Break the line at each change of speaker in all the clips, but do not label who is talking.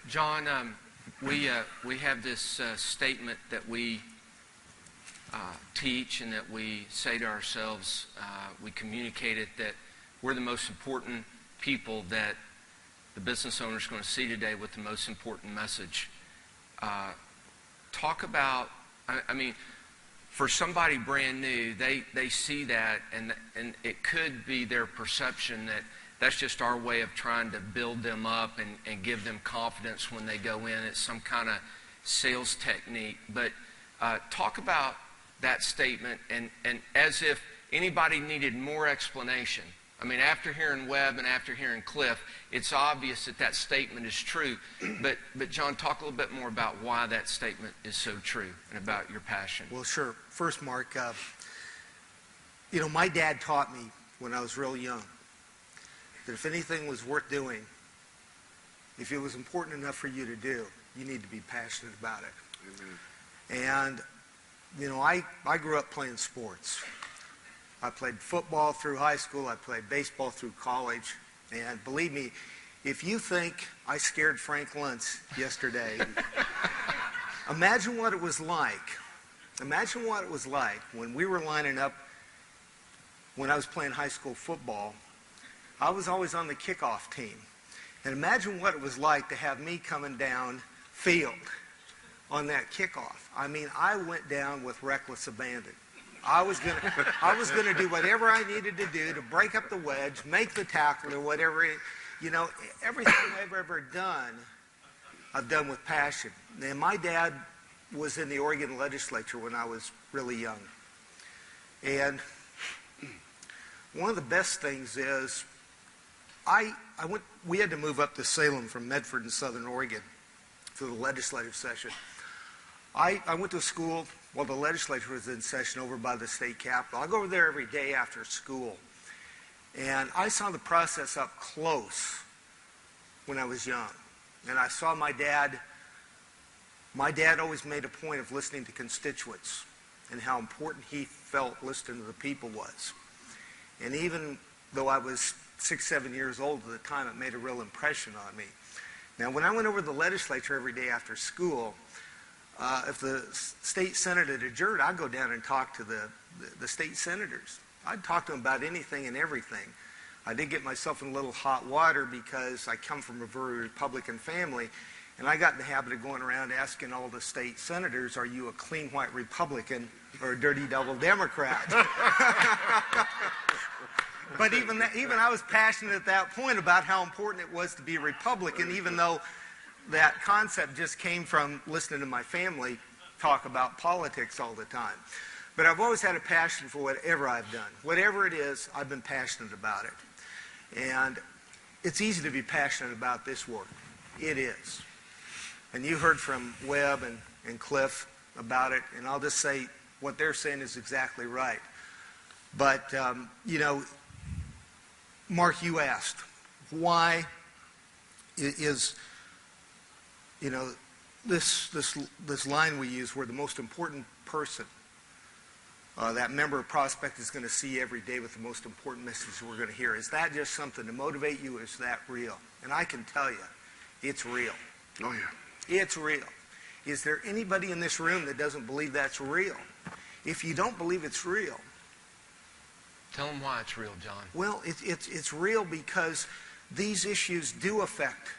John, we have this statement that we teach and that we say to ourselves. We communicate it that we're the most important people that the business owner is going to see today with the most important message. Talk about, I mean, for somebody brand new, they see that, and it could be their perception that that's just our way of trying to build them up and give them confidence when they go in. It's some kind of sales technique. But talk about that statement and as if anybody needed more explanation. I mean, after hearing Webb and after hearing Cliff, it's obvious that that statement is true. But John, talk a little bit more about why that statement is so true and about your passion.
Well, sure. First, Mark, my dad taught me when I was real young that if anything was worth doing, if it was important enough for you to do, you need to be passionate about it. Mm-hmm. And, I grew up playing sports. I played football through high school. I played baseball through college. And believe me, if you think I scared Frank Luntz yesterday, imagine what it was like. Imagine what it was like when we were lining up when I was playing high school football. I was always on the kickoff team. And imagine what it was like to have me coming down field on that kickoff. I mean, I went down with reckless abandon. I was gonna do whatever I needed to do to break up the wedge, make the tackle, or whatever. Everything I've ever done, I've done with passion. And my dad was in the Oregon legislature when I was really young. And one of the best things is, we had to move up to Salem from Medford in Southern Oregon for the legislative session. I went to school while the legislature was in session over by the state capitol. I go over there every day after school. And I saw the process up close when I was young. And I saw my dad always made a point of listening to constituents and how important he felt listening to the people was. And even though I was 6, 7 years old at the time, it made a real impression on me. Now, when I went over to the legislature every day after school, if the state senate had adjourned, I'd go down and talk to the state senators. I'd talk to them about anything and everything. I did get myself in a little hot water because I come from a very Republican family, and I got in the habit of going around asking all the state senators, are you a clean white Republican or a dirty double Democrat? But even I was passionate at that point about how important it was to be a Republican, even though that concept just came from listening to my family talk about politics all the time. But I've always had a passion for whatever I've done. Whatever it is, I've been passionate about it. And it's easy to be passionate about this work. It is. And you heard from Webb and Cliff about it, and I'll just say what they're saying is exactly right. But, Mark, you asked, why is... this line we use, where the most important person, that member of Prospect is going to see every day with the most important message we're going to hear. Is that just something to motivate you, or is that real? And I can tell you, it's real.
Oh, yeah.
It's real. Is there anybody in this room that doesn't believe that's real? If you don't believe it's real...
Tell them why it's real, John.
Well, it's real because these issues do affect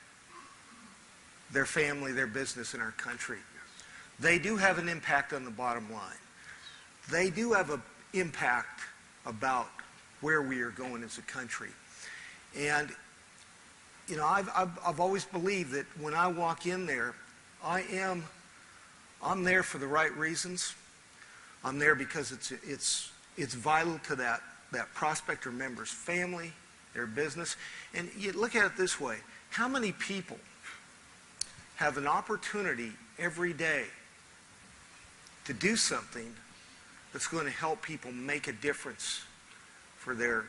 their family, their business, and our country. They do have an impact on the bottom line. They do have an impact about where we are going as a country. And, I've always believed that when I walk in there, I'm there for the right reasons. I'm there because it's vital to that prospector member's family, their business. And you look at it this way. How many people have an opportunity every day to do something that's going to help people make a difference for their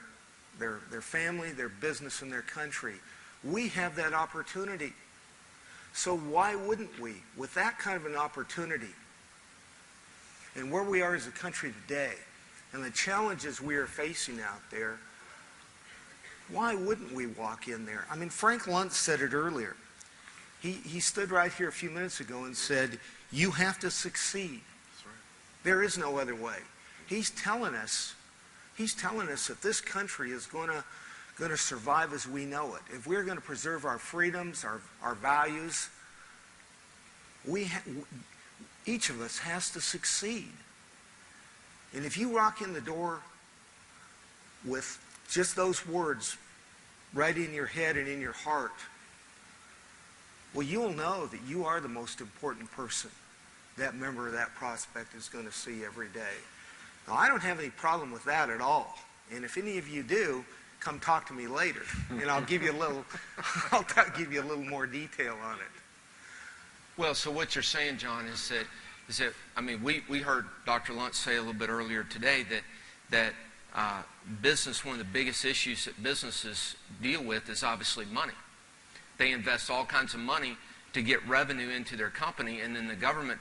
family, their business, and their country? We have that opportunity. So why wouldn't we, with that kind of an opportunity, and where we are as a country today, and the challenges we are facing out there, why wouldn't we walk in there? I mean, Frank Luntz said it earlier. He stood right here a few minutes ago and said, you have to succeed.
That's right.
There is no other way. He's telling us that this country is going to survive as we know it. If we're going to preserve our freedoms, our values, each of us has to succeed. And if you walk in the door with just those words right in your head and in your heart, well, you'll know that you are the most important person that member of that prospect is going to see every day. Now, I don't have any problem with that at all. And if any of you do, come talk to me later, and I'll give you a little more detail on it.
Well, so what you're saying, John, is that I mean, we heard Dr. Luntz say a little bit earlier today that business, one of the biggest issues that businesses deal with is obviously money. They invest all kinds of money to get revenue into their company, and then the government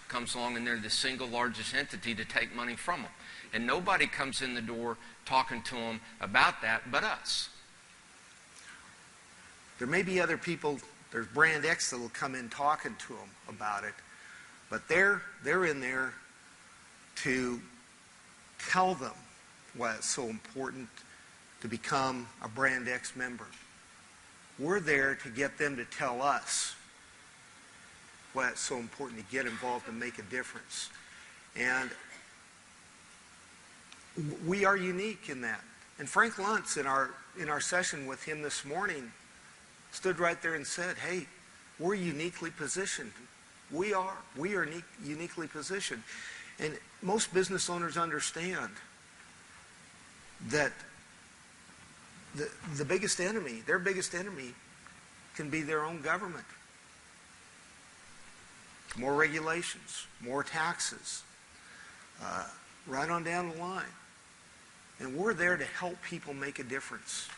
comes along and they're the single largest entity to take money from them. And nobody comes in the door talking to them about that but us.
There may be other people, there's Brand X that will come in talking to them about it, but they're in there to tell them why it's so important to become a Brand X member. We're there to get them to tell us why it's so important to get involved and make a difference. And we are unique in that. And Frank Luntz, in our session with him this morning, stood right there and said, hey, we're uniquely positioned. We are uniquely positioned. And most business owners understand that their biggest enemy can be their own government. More regulations, more taxes, right on down the line. And we're there to help people make a difference.